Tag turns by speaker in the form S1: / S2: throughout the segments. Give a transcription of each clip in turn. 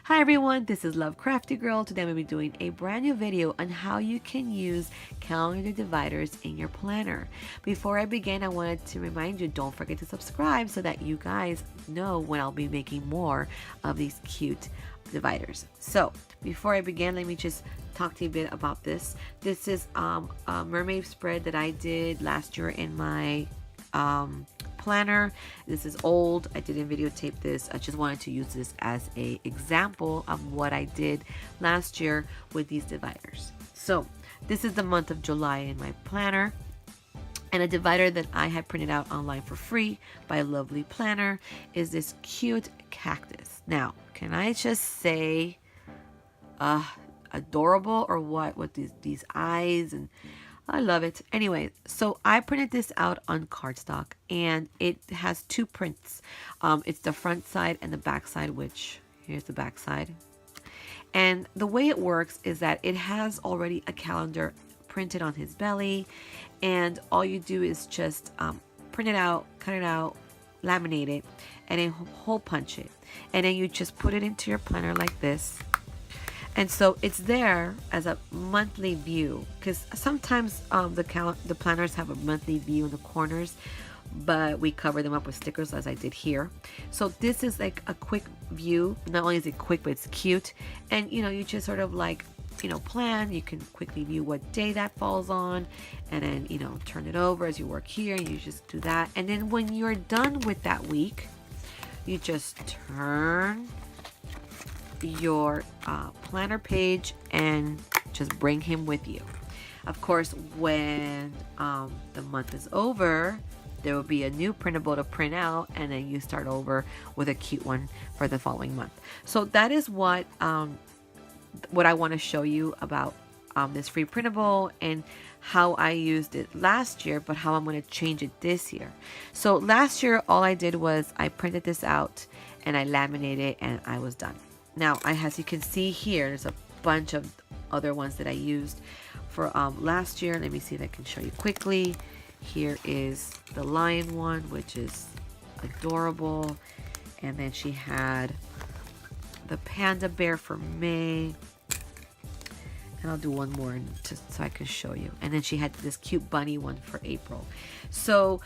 S1: Hi everyone, this is Love Crafty Girl. Today I'm going to be doing a brand new video on how you can use calendar dividers in your planner. Before I begin, I wanted to remind you, don't forget to subscribe so that you guys know when I'll be making more of these cute dividers. So before I begin, let me just talk to you a bit about this. This is a mermaid spread that I did last year in my planner. This is old. I didn't videotape this. I just wanted to use this as a example of what I did last year with these dividers. So this is the month of July in my planner, and a divider that I had printed out online for free by a lovely planner is this cute cactus. Now, can I just say adorable or what with these eyes, and I love it. Anyway, so I printed this out on cardstock, and it has two prints. It's the front side and the back side, which here's the back side. And the way it works is that it has already a calendar printed on his belly, and all you do is just print it out, cut it out, laminate it, and then hole punch it. And then you just put it into your planner like this. And so it's there as a monthly view, because sometimes the planners have a monthly view in the corners, but we cover them up with stickers as I did here. So this is like a quick view. Not only is it quick, but it's cute. And you just sort of like, plan. You can quickly view what day that falls on, and then, turn it over as you work here. You just do that. And then when you're done with that week, you just turn your planner page and just bring him with you. Of course, when the month is over, there will be a new printable to print out, and then you start over with a cute one for the following month. So that is what I want to show you about this free printable, and how I used it last year, but how I'm going to change it this year. So last year, all I did was I printed this out and I laminated it, and I was done. Now, as you can see here, there's a bunch of other ones that I used for last year. Let me see if I can show you quickly. Here is the lion one, which is adorable. And then she had the panda bear for May. And I'll do one more just so I can show you. And then she had this cute bunny one for April. So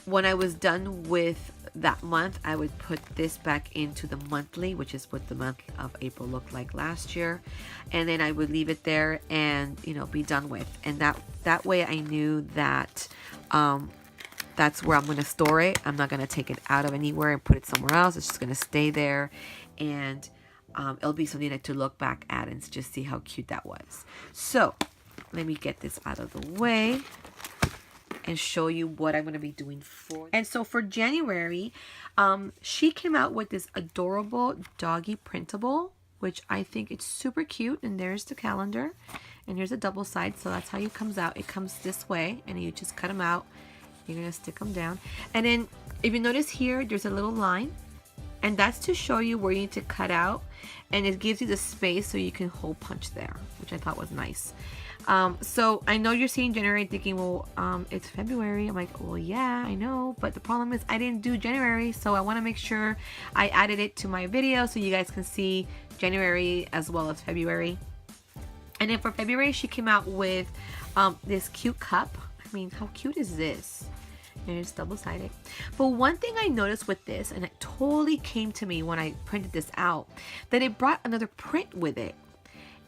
S1: when I was done with that month, I would put this back into the monthly, which is what the month of April looked like last year. And then I would leave it there and, be done with. And that way I knew that that's where I'm going to store it. I'm not going to take it out of anywhere and put it somewhere else. It's just going to stay there. And it'll be something to look back at and just see how cute that was. So let me get this out of the way and show you what I'm going to be doing for. And so for January, she came out with this adorable doggy printable, which I think it's super cute. And there's the calendar, and here's a double side. So that's how it comes out. It comes this way, and you just cut them out. You're going to stick them down. And then if you notice here, there's a little line, and that's to show you where you need to cut out, and it gives you the space so you can hole punch there, which I thought was nice. So I know you're seeing January thinking, well, it's February. I'm like, well, yeah, I know, but the problem is I didn't do January, so I want to make sure I added it to my video so you guys can see January as well as February. And then for February, she came out with this cute cup. I mean, how cute is this? And it's double-sided. But one thing I noticed with this, and it totally came to me when I printed this out, that it brought another print with it.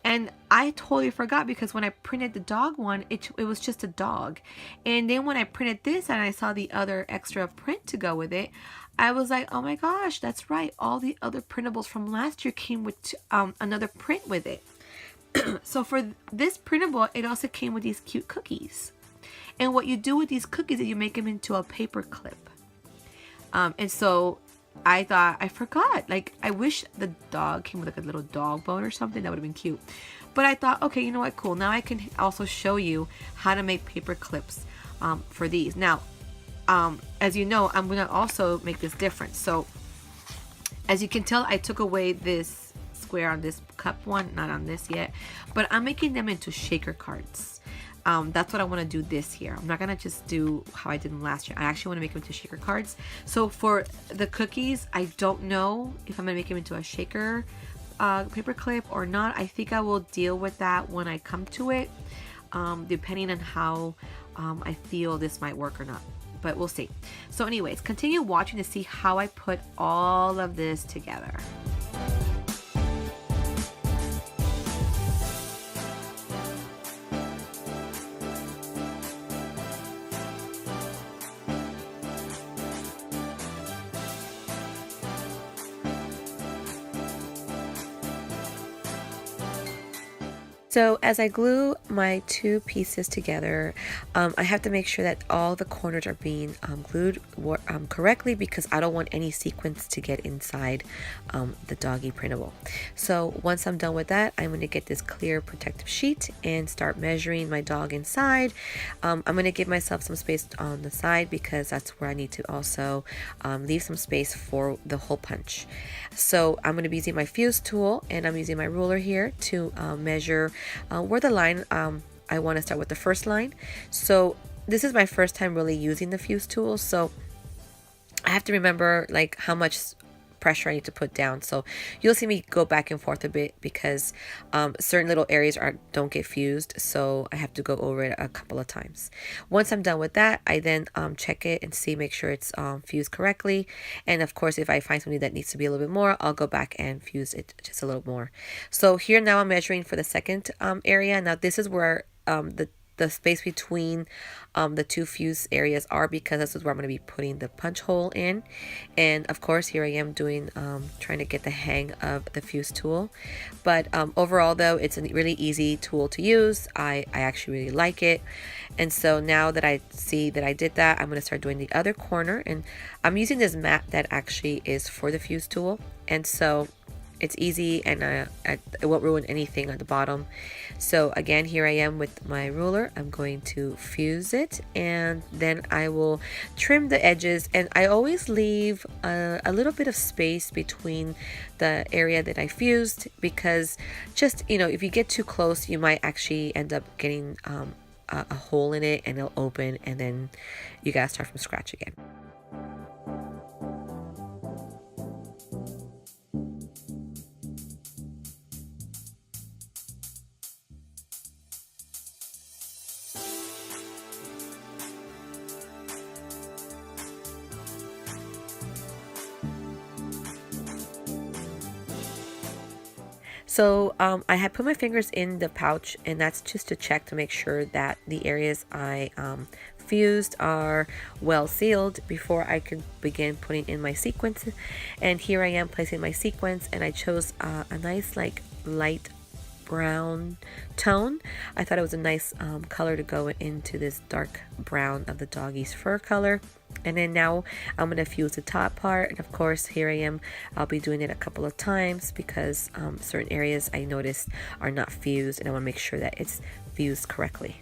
S1: And I totally forgot, because when I printed the dog one, it was just a dog. And then when I printed this and I saw the other extra print to go with it, I was like, oh my gosh, that's right. All the other printables from last year came with another print with it. So for this printable, it also came with these cute cookies. And what you do with these cookies is you make them into a paper clip. And so I thought, I forgot. Like, I wish the dog came with like a little dog bone or something. That would have been cute. But I thought, okay, you know what? Cool. Now I can also show you how to make paper clips for these. Now, as you know, I'm going to also make this different. So as you can tell, I took away this square on this cup one, not on this yet. But I'm making them into shaker cards. That's what I want to do this year. I'm not going to just do how I did them last year. I actually want to make them into shaker cards. So for the cookies, I don't know if I'm going to make them into a shaker paper clip or not. I think I will deal with that when I come to it, depending on how I feel this might work or not, but we'll see. So anyways, continue watching to see how I put all of this together. So as I glue my two pieces together, I have to make sure that all the corners are being glued correctly, because I don't want any sequins to get inside the doggy printable. So once I'm done with that, I'm going to get this clear protective sheet and start measuring my dog inside. I'm going to give myself some space on the side because that's where I need to also leave some space for the hole punch. So I'm going to be using my fuse tool, and I'm using my ruler here to measure where the line, I want to start with the first line. So this is my first time really using the fuse tool, so I have to remember like how much pressure I need to put down. So you'll see me go back and forth a bit because certain little areas don't get fused, so I have to go over it a couple of times. Once I'm done with that, I then check it and make sure it's fused correctly. And of course, if I find something that needs to be a little bit more, I'll go back and fuse it just a little more. So here now I'm measuring for the second area. Now this is where the space between the two fuse areas are, because this is where I'm going to be putting the punch hole in. And of course, here I am doing trying to get the hang of the fuse tool. But overall though, it's a really easy tool to use. I actually really like it. And so now that I see that I did that, I'm going to start doing the other corner, and I'm using this mat that actually is for the fuse tool, and so it's easy, and it won't ruin anything at the bottom. So again, here I am with my ruler. I'm going to fuse it, and then I will trim the edges, and I always leave a little bit of space between the area that I fused, because just, you know, if you get too close, you might actually end up getting a hole in it, and it'll open, and then you gotta start from scratch again. So I had put my fingers in the pouch, and that's just to check to make sure that the areas I fused are well sealed before I could begin putting in my sequins. And here I am placing my sequins, and I chose a nice like light brown tone. I thought it was a nice color to go into this dark brown of the doggy's fur color. And then now I'm going to fuse the top part, and of course here I am, I'll be doing it a couple of times because certain areas I noticed are not fused, and I want to make sure that it's fused correctly.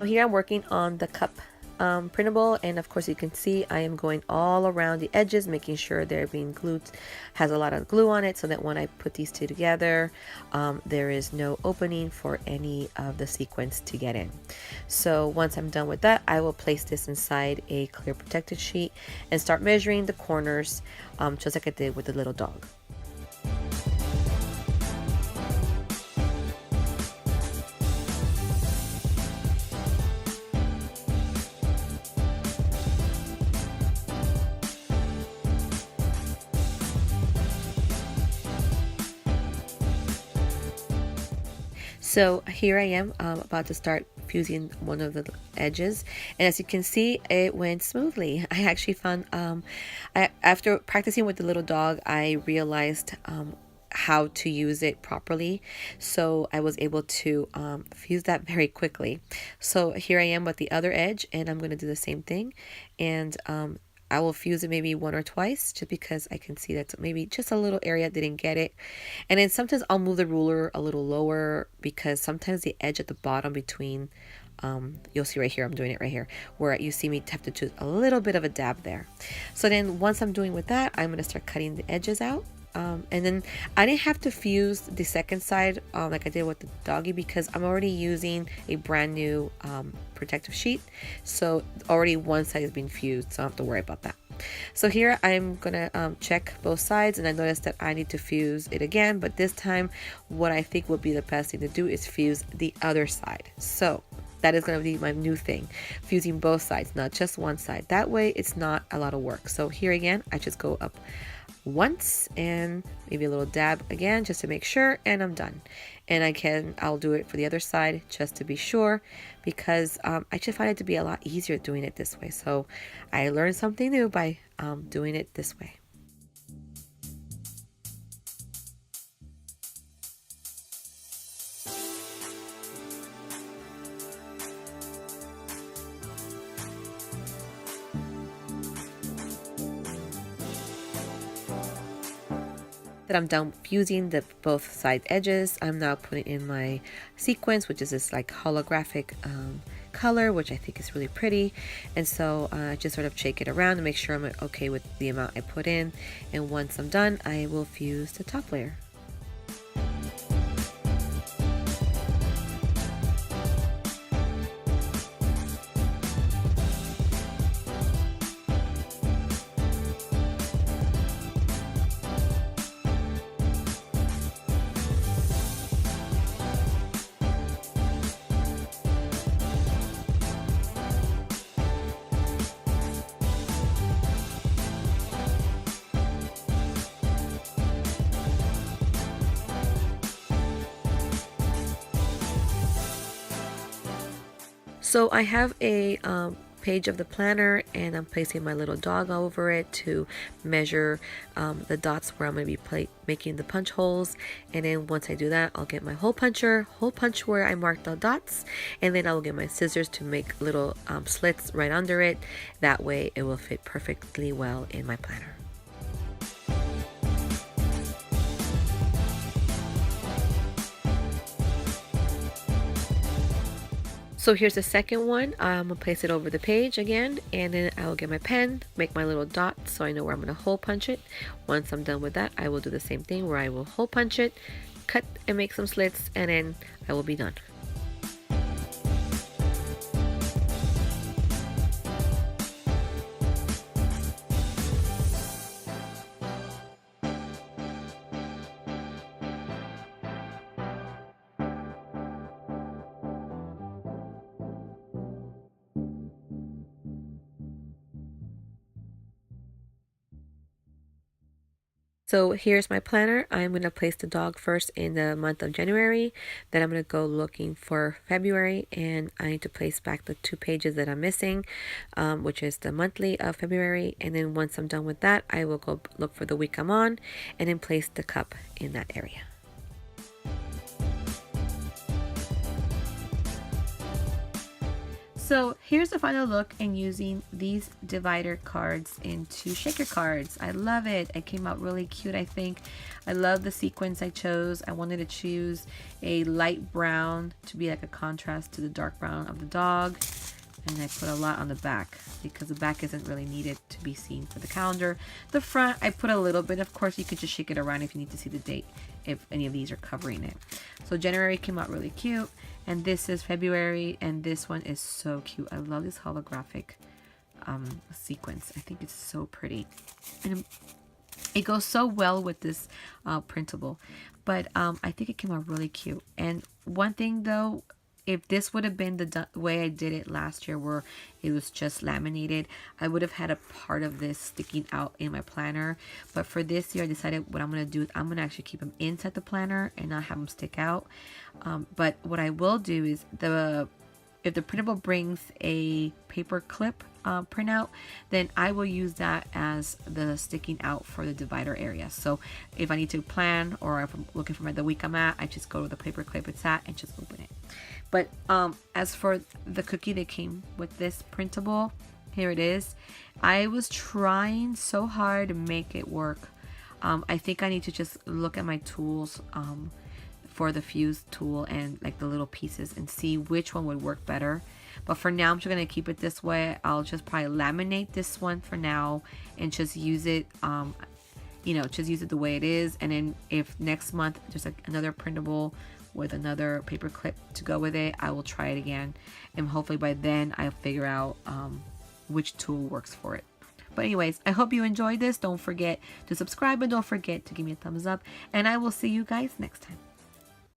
S1: Here I'm working on the cup printable, and of course you can see I am going all around the edges, making sure they're being glued, has a lot of glue on it, so that when I put these two together, there is no opening for any of the sequins to get in. So once I'm done with that, I will place this inside a clear protected sheet and start measuring the corners, just like I did with the little dog. So here I am about to start fusing one of the edges, and as you can see, it went smoothly. I actually found after practicing with the little dog, I realized how to use it properly, so I was able to fuse that very quickly. So here I am with the other edge, and I'm going to do the same thing, and I will fuse it maybe one or twice, just because I can see that maybe just a little area didn't get it. And then sometimes I'll move the ruler a little lower, because sometimes the edge at the bottom between you'll see right here, I'm doing it right here, where you see me have to choose a little bit of a dab there. So then once I'm doing with that, I'm going to start cutting the edges out. And then I didn't have to fuse the second side like I did with the doggy, because I'm already using a brand new protective sheet. So already one side is being fused, so I don't have to worry about that. So here I'm gonna check both sides, and I noticed that I need to fuse it again, but this time what I think would be the best thing to do is fuse the other side. So that is going to be my new thing, fusing both sides, not just one side. That way it's not a lot of work. So here again, I just go up once and maybe a little dab again just to make sure, and I'm done. And I'll do it for the other side just to be sure, because I just find it to be a lot easier doing it this way. So I learned something new by doing it this way. That I'm done fusing the both side edges, I'm now putting in my sequence, which is this like holographic color, which I think is really pretty. And so I just sort of shake it around to make sure I'm okay with the amount I put in. And once I'm done, I will fuse the top layer. So I have a page of the planner, and I'm placing my little dog over it to measure the dots where I'm going to be making the punch holes. And then once I do that, I'll get my hole puncher, hole punch where I marked the dots, and then I will get my scissors to make little slits right under it. That way it will fit perfectly well in my planner. So here's the second one. I'm gonna place it over the page again, and then I will get my pen, make my little dot so I know where I'm gonna hole punch it. Once I'm done with that, I will do the same thing where I will hole punch it, cut and make some slits, and then I will be done. So here's my planner. I'm going to place the dog first in the month of January. Then I'm going to go looking for February, and I need to place back the 2 pages that I'm missing, which is the monthly of February. And then once I'm done with that, I will go look for the week I'm on, and then place the cup in that area. So here's the final look in using these divider cards into shaker cards. I love it. It came out really cute, I think. I love the sequence I chose. I wanted to choose a light brown to be like a contrast to the dark brown of the dog. And I put a lot on the back because the back isn't really needed to be seen for the calendar. The front, I put a little bit. Of course, you could just shake it around if you need to see the date, if any of these are covering it. So January came out really cute. And this is February, and this one is so cute. I love this holographic sequence. I think it's so pretty. And it goes so well with this printable. But I think it came out really cute. And one thing though, if this would have been the way I did it last year, where it was just laminated, I would have had a part of this sticking out in my planner. But for this year, I decided what I'm going to do is I'm going to actually keep them inside the planner and not have them stick out. But what I will do is if the printable brings a paper clip printout, then I will use that as the sticking out for the divider area. So if I need to plan, or if I'm looking for the week I'm at, I just go to the paper clip it's at and just open it. But as for the cookie that came with this printable, here it is. I was trying so hard to make it work. I think I need to just look at my tools for the fuse tool and like the little pieces and see which one would work better. But for now, I'm just going to keep it this way. I'll just probably laminate this one for now and just use it, just use it the way it is. And then if next month there's another printable with another paper clip to go with it, I will try it again. And hopefully by then I'll figure out which tool works for it. But anyways, I hope you enjoyed this. Don't forget to subscribe and don't forget to give me a thumbs up. And I will see you guys next time.